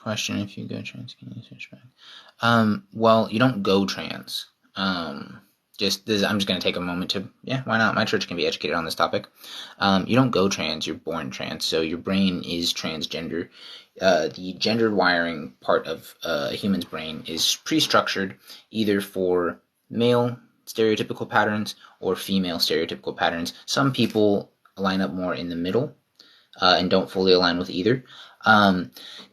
Question: if you go trans, can you switch back? Well, you don't go trans. I'm just going to take a moment to, why not? My church can be educated on this topic. You don't go trans, you're born trans. So your brain is transgender. The gender wiring part of a human's brain is pre-structured either for male stereotypical patterns or female stereotypical patterns. Some people line up more in the middle and don't fully align with either.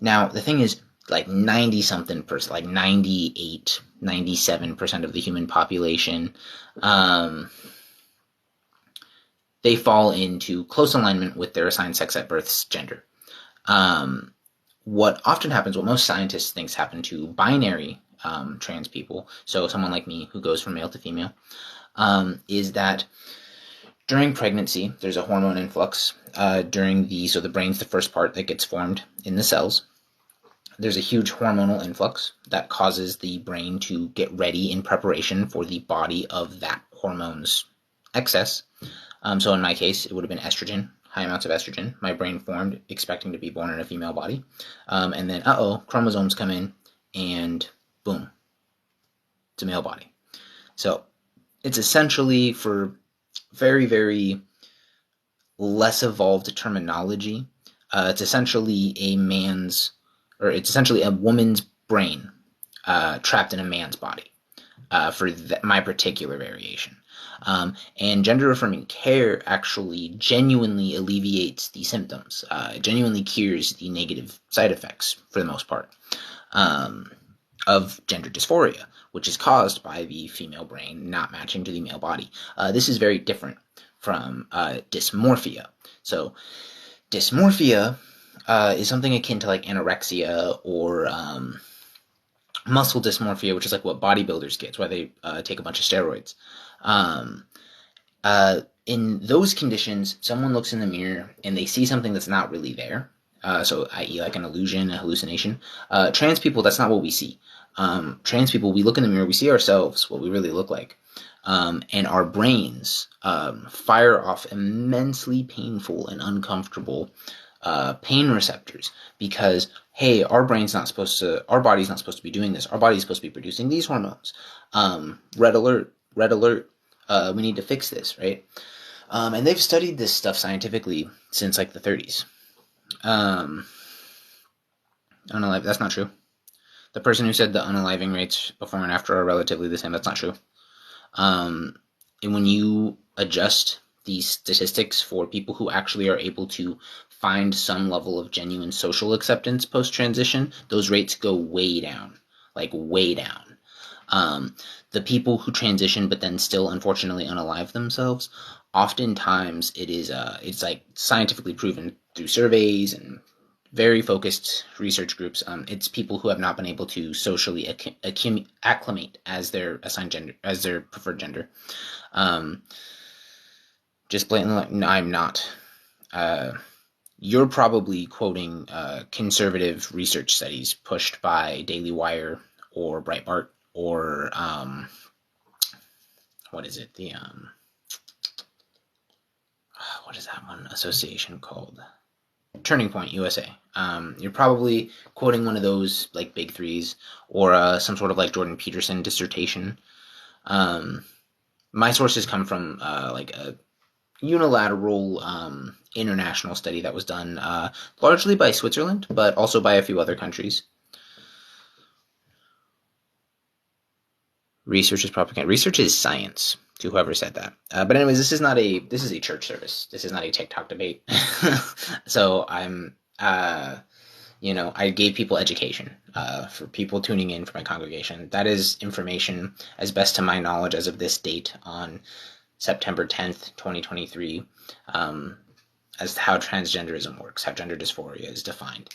Now, the thing is, like 90-something%, like 98, 97% of the human population, they fall into close alignment with their assigned sex at birth's gender. What often happens, what most scientists think happen to binary trans people, so someone like me who goes from male to female, is that during pregnancy, there's a hormone influx. So the brain's the first part that gets formed in the cells. There's a huge hormonal influx that causes the brain to get ready in preparation for the body of that hormone's excess. So in my case, it would have been estrogen, high amounts of estrogen. My brain formed expecting to be born in a female body. And then, chromosomes come in and boom, it's a male body. So it's essentially, for very, very less evolved terminology, it's essentially a woman's brain trapped in a man's body for my particular variation. And gender-affirming care actually genuinely alleviates the symptoms, genuinely cures the negative side effects, for the most part, of gender dysphoria, which is caused by the female brain not matching to the male body. This is very different from dysmorphia. So dysmorphia is something akin to like anorexia or muscle dysmorphia, which is like what bodybuilders get, why they take a bunch of steroids. In those conditions, someone looks in the mirror and they see something that's not really there. So i.e. like an illusion, a hallucination. Trans people, that's not what we see. Trans people, we look in the mirror, we see ourselves, what we really look like. And our brains fire off immensely painful and uncomfortable pain receptors because, hey, our body's not supposed to be doing this. Our body's supposed to be producing these hormones. Red alert, we need to fix this, right? And they've studied this stuff scientifically since like the 30s. That's not true. The person who said the unaliving rates before and after are relatively the same, that's not true. And when you adjust these statistics for people who actually are able to find some level of genuine social acceptance post-transition, those rates go way down, like way down. The people who transition but then still unfortunately unalive themselves, oftentimes it's like scientifically proven through surveys and very focused research groups. It's people who have not been able to socially acclimate as their assigned gender, as their preferred gender. Just blatantly, like, no, I'm not. You're probably quoting conservative research studies pushed by Daily Wire or Breitbart or what is it? What is that one association called? Turning Point USA. You're probably quoting one of those like big threes or some sort of like Jordan Peterson dissertation. My sources come from like a unilateral international study that was done largely by Switzerland, but also by a few other countries. Research is propaganda. Research is science, to whoever said that. But anyways, this is a church service. This is not a TikTok debate. So I gave people education for people tuning in for my congregation. That is information, as best to my knowledge, as of this date on September 10th, 2023, as to how transgenderism works, how gender dysphoria is defined.